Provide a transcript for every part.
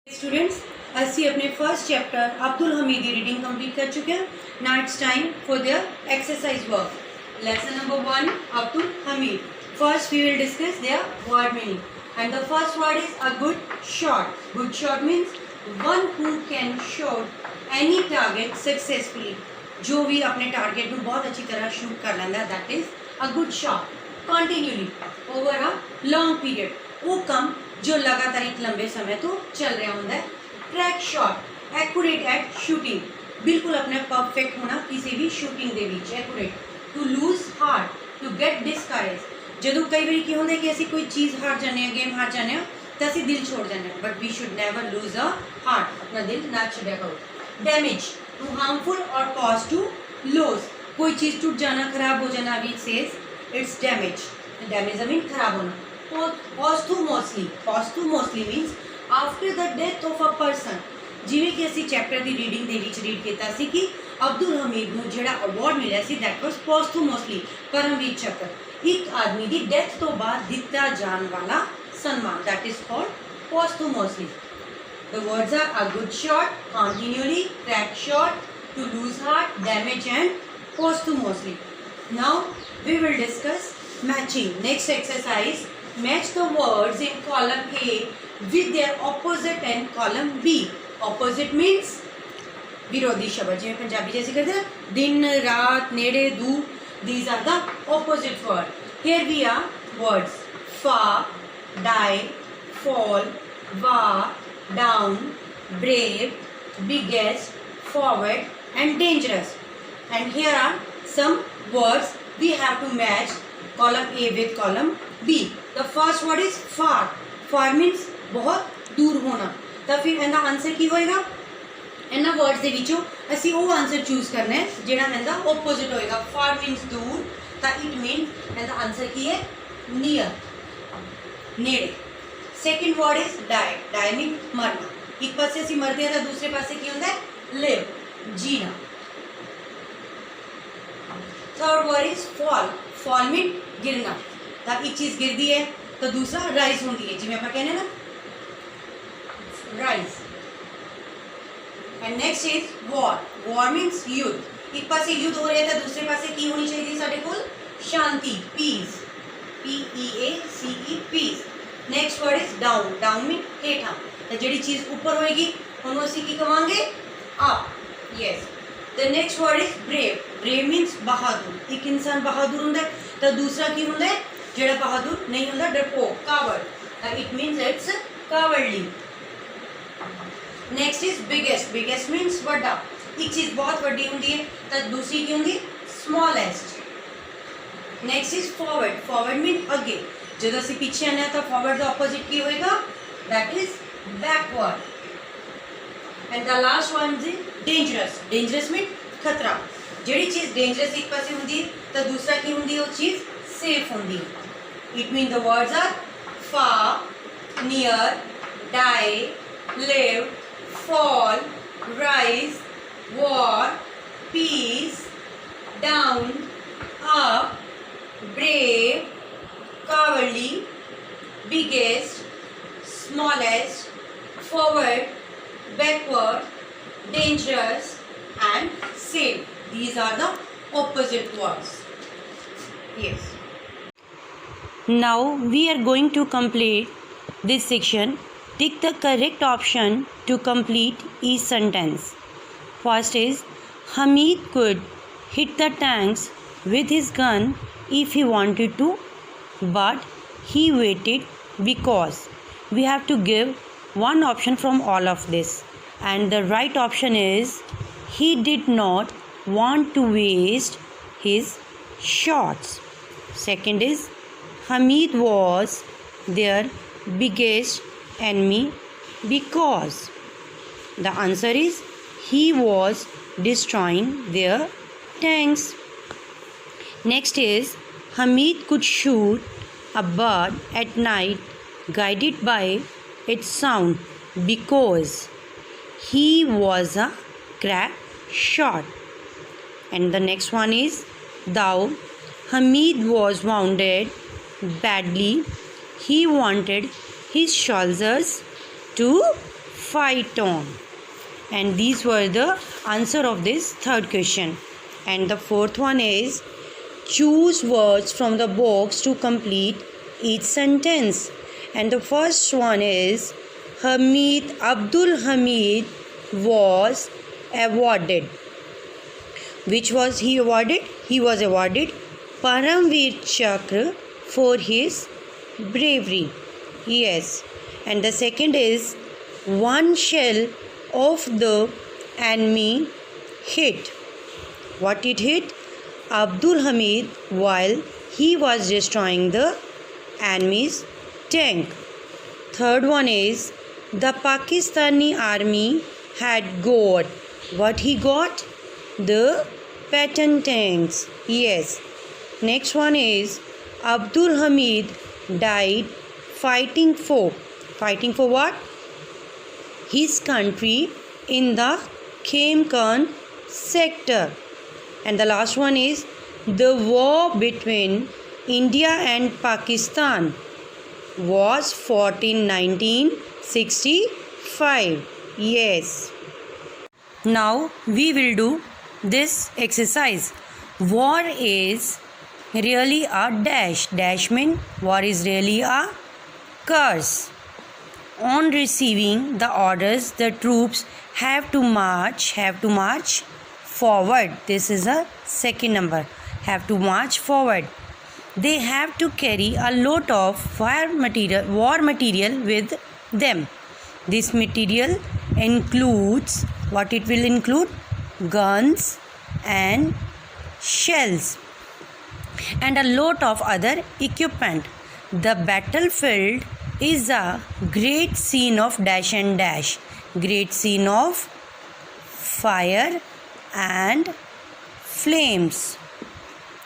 Students, ਅਸੀਂ अपने first chapter Abdul Hamid की रीडिंग कंप्लीट कर चुके हैं. Now it's time for their exercise work. Lesson number 1, Abdul Hamid. First we will discuss their word meaning, and the first word is a good shot. Good shot means one who can shoot any target successfully. जो भी अपने target ਨੂੰ बहुत अच्छी तरह shoot कर लेंदा, that is a good shot. Continually over a long period. वो काम जो लगातार एक लंबे समय तो चल रहा होता है. Track shot, accurate at shooting, बिल्कुल अपने परफेक्ट होना किसी भी शूटिंग ਦੇ ਵਿੱਚ. Accurate. To lose heart, to get discourage. ਜਦੋਂ ਕਈ ਵਾਰੀ ਕੀ ਹੁੰਦਾ ਕਿ ਅਸੀਂ ਕੋਈ ਚੀਜ਼ ਹਾਰ ਜਾਂਦੇ ਹਾਂ, ਗੇਮ ਹਾਰ ਜਾਂਦੇ ਹਾਂ ਤਾਂ ਅਸੀਂ ਦਿਲ ਛੋੜ ਜਾਂਦੇ ਹਾਂ, but we should never lose a heart. ਆਪਣਾ ਦਿਲ ਨਾ ਛੱਡਿਆ ਕਰੋ. डैमेज, टू हार्मफुल और कॉज टू लॉस. कोई चीज़ टूट जाना, खराब हो जाना, we says it's damage. Damage mean खराब होना. Posthumously, posthumously means after the death of a person. ਜਿਵੇਂ ਕਿ ਅਸੀਂ ਚੈਪਟਰ ਦੀ ਰੀਡਿੰਗ ਦੇ ਵਿੱਚ ਰੀਡ ਕੀਤਾ ਸੀ ਕਿ ਅਬਦੁਲ ਹਮੀਦ ਨੂੰ ਜਿਹੜਾ ਅਵਾਰਡ ਮਿਲਿਆ ਸੀ that was posthumously, ਪਰਮਵੀਰ ਚੱਕਰ, ਇੱਕ ਆਦਮੀ ਦੀ ਡੈਥ ਤੋਂ ਬਾਅਦ ਦਿੱਤਾ ਜਾਣ ਵਾਲਾ ਸਨਮਾਨ, that is called posthumously. The words are a good shot, continually, crack shot, to lose heart, damage and posthumously. Now we will discuss matching. Next exercise, match the words in column A with their opposite in column B. Opposite means विरोधी शब्द. जिवें पंजाबी जैसे करते हैं दिन रात नेड़े दूर, these are the opposite word. Here we are words far, die, fall, war, down, brave, biggest, forward and dangerous. And here are some words we have to match column A with column B. The first word is far. Far means बहुत दूर होना. तो फिर इनका answer की होएगा. इन्होंने words के विचों असी वो आंसर चूज करना है जिहड़ा इनका ओपोजिट होएगा. फार मीनस दूर, तो इट मीन इनका आंसर की है नियर, नेड़े. Second word is die. Die mean मरना. एक पासे असी मरते हैं तो दूसरे पासे की होता है लिव, जीना. Third word is fall. Fall mean गिरना. तो एक चीज़ गिरती है तो दूसरा राइज होती है, जिवें आपां कहने ना rise. And next is war. War means युद्ध. एक पासे युद्ध हो रहा है तो दूसरे पासे की होनी चाहिए साडे कोल शांति, peace, PEACE, peace. Next word is down. Down mean हेठा. तो जिहड़ी चीज़ ऊपर होएगी उन्होंने असीं की कहांगे up. Yes. The next word is brave. Brave means बहादुर. एक इंसान बहादुर होंदा है तो दूसरा की होंदा है जिहड़ा बहादुर नहीं होंदा डरपोक, coward. It means it's cowardly. Next is biggest. Biggest means बड़ा. एक चीज़ बहुत बड़ी होंदी है तो दूसरी की होंदी smallest. Next is forward. Forward mean अगे. जब असीं पीछे आने तो फॉरवर्ड का ऑपोजिट की होएगा, that is backward. And the last one is dangerous. Dangerous mean खतरा. जिहड़ी चीज़ डेंजरस एक पासे होंदी है तो दूसरा की होंदी है वो चीज़ सेफ होंदी है. It mean the words are far, near, die, live, fall, rise, war, peace, down, up, brave, cowardly, biggest, smallest, forward, backward, dangerous and safe. These are the opposite words. Yes. Now we are going to complete this section. Tick the correct option to complete each sentence. First is Hamid could hit the tanks with his gun if he wanted to, but he waited because. We have to give one option from all of this, and the right option is he did not want to waste his shots. Second is Hamid was their biggest enemy because. The answer is he was destroying their tanks. Next is Hamid could shoot a bird at night guided by its sound because he was a crack shot. And the next one is though Hamid was wounded badly, he wanted his soldiers to fight on. And these were the answer of this third question. And the fourth one is choose words from the box to complete each sentence. And the first one is Abdul Hamid was awarded. Which was he awarded? He was awarded Paramveer Chakra for his bravery. Yes. And the second is one shell of the enemy hit. What it hit? Abdul Hamid while he was destroying the enemy's tank. Third one is the Pakistani army had got. What he got? The Patton tanks. Yes. Next one is Abdul Hamid died fighting for what? His country in the Khan sector. And the last one is the war between India and Pakistan was fought in 1965. Yes. Now we will do this exercise. War is really a dash. Dash means war is really a curse. On receiving the orders, the troops have to march forward. This is a second number. Have to march forward. They have to carry a lot of war material with them. This material includes what it will include? Guns and shells and a lot of other equipment. The battlefield is a great scene of dash and dash. Great scene of fire and flames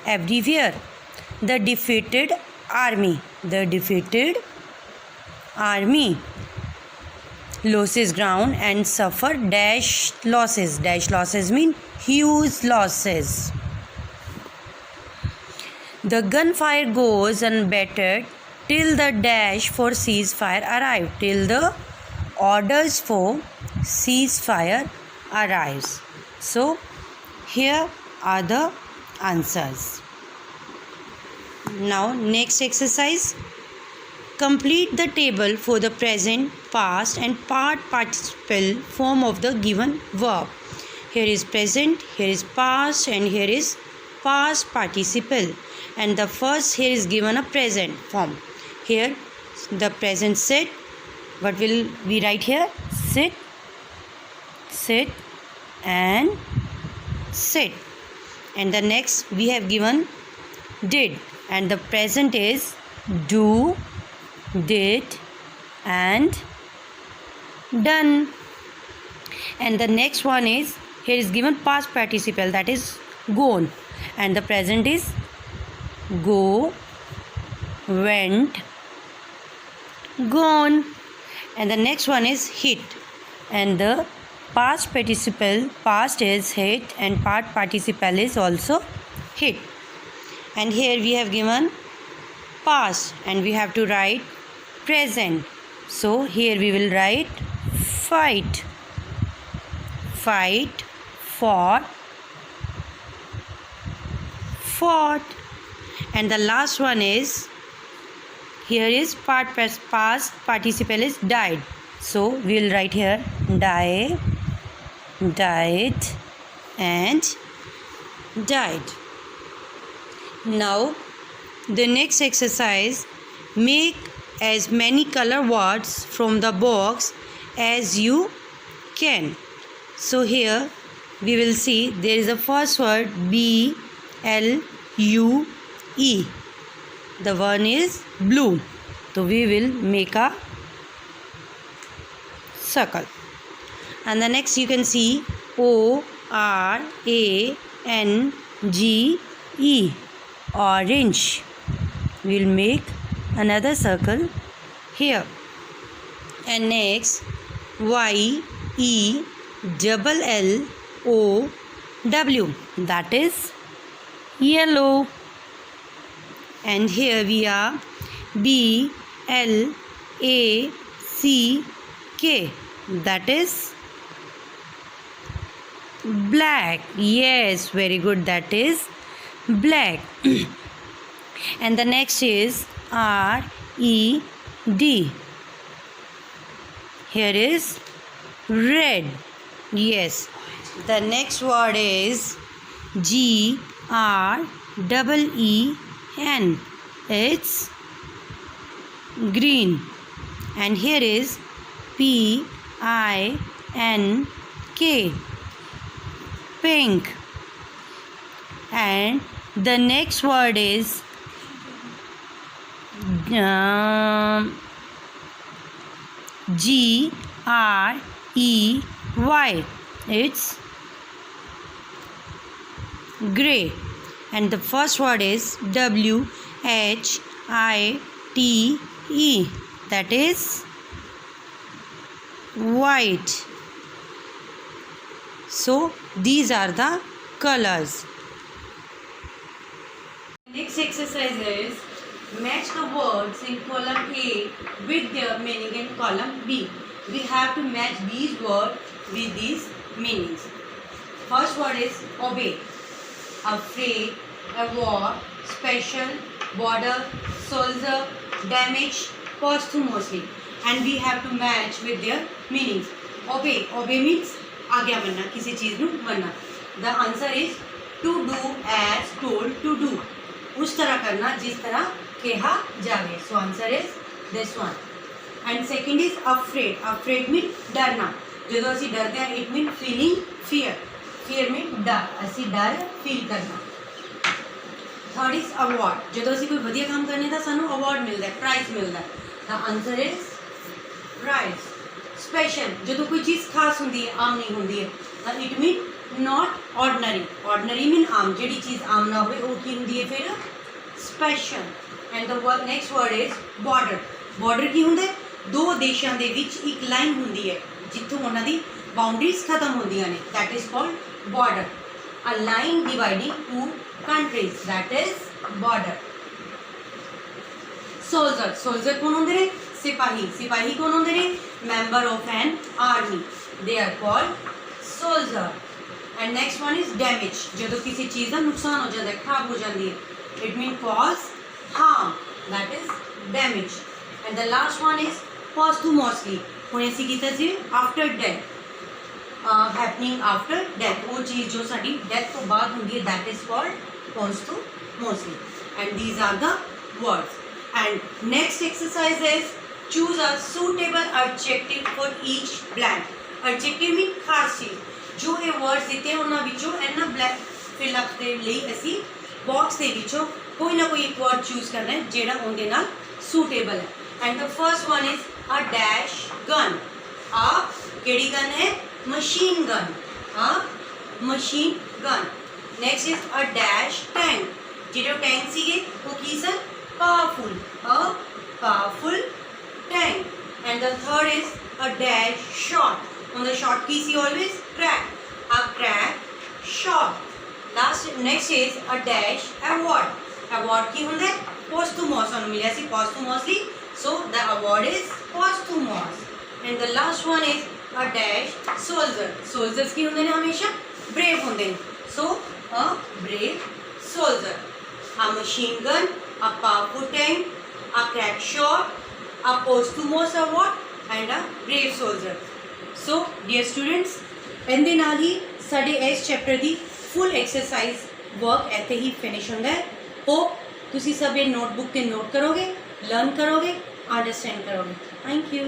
everywhere. The defeated army loses ground and suffer dash losses. Dash losses mean huge losses. The gunfire goes unbattered till the dash for ceasefire arrive. Till the orders for ceasefire arrives. So here are the answers. Now next exercise. Complete the table for the present, past and participle form of the given verb. Here is present, here is past and here is past participle. And the first here is given a present form. Here the present sit. What will we write here? Sit, sit and sit. And the next we have given did. And the present is do, did and done. And the next one is here is given past participle, that is gone. And the present is go, went, gone. And the next one is hit. And the past participle, past is hit and past participle is also hit. And here we have given past and we have to write present. So here we will write fight, fight, fought, fought. And the last one is here is past participle is died. So we will write here die, died and died. Now the next exercise, make as many color words from the box as you can. So here we will see there is a first word BLUE. The one is blue. So we will make a circle. And the next you can see ORANGE, orange. We will make another circle here. And next YELLOW, that is yellow. And here we are BLACK, that is black. Yes, very good, that is black. And the next is R-E-D. Here is red. Yes. The next word is G-R-E-E-N. It's green. And here is P-I-N-K. Pink. And the next word is G-R-E-Y. It's grey. And the first word is W-H-I-T-E. That is white. So these are the colors. Next exercise is match the words in column A with their meaning in column B. We have to match these words with these meanings. First word is obey, afraid, award, special, border, soldier, damage, posthumously, and we have to match with their meanings. Obey, obey means आज्ञा मनना, किसी चीज़ नू मनना. The answer is to do as told to do. उस तरह करना जिस तरह कहा जावे. So answer is this one. And second is afraid. Afraid means डरना. जो असी डरते हैं it means feeling fear. Fear means डर. असी डर feel करना. Third is award. जो असी कोई बढ़िया काम करने दा सानू award मिलता है, prize मिलता है. The answer is prize. Special. जो कोई चीज़ खास होती है, आम नहीं होती है. It means not ordinary. Ordinary means आम. जेडी चीज़ आम ना होवे वो की होती है फिर special. And the next word is border. Border की होता है दो देशों के बीच एक लाइन होती है जितों उन्हों दी बाउंड्रीज खत्म होंदियां ने. That is called border. A line dividing two countries. That is border. Soldier. Soldier कौन होंदे ने? सिपाही. सिपाही कौन होंदे ने? Member of an army. They are called soldier. And next one is damage. जो किसी चीज़ का नुकसान हो जाता है, खराब हो जाती है. It means cause harm. That is damage. And the last one is posthumously. हुणे सी कीता सी after death. Happening after death. वो चीज़ जो साडी death तो बाद होंदी है, that is called posthumously. And these are the words. And next exercise is choose a suitable adjective for each blank. Adjective means खास चीज़. जो ये words देते हैं उन्हां विचों इन्हां blank fill up दे लई असी box दे विचों कोई ना कोई एक word choose करना है जेड़ा उनके नाल suitable है. And the first one is a dash gun. A केड़ी gun है? Machine gun. A machine gun. Next is a dash tank. जेड़ा tank सीगे वो की sir? Powerful. A powerful tank. And the third is a dash shot. On the shot key see always crack. A crack shot. Next is a dash award. Award की होंगे posthumous और मिला सी posthumously. So the award is posthumous. And the last one is a dash soldier. Soldiers की होंगे ना हमेशा brave होंगे. So a brave soldier. A machine gun, a powerful tank, a crack shot, a posthumous award, and a brave soldier. So dear students, इनके नाल ही साडे इस chapter दी full exercise work ऐसे ही फिनिश होंदा है. होप तुसी सब ये नोटबुक ते नोट करोगे, लर्न करोगे, अंडरस्टैंड करोगे. Thank you.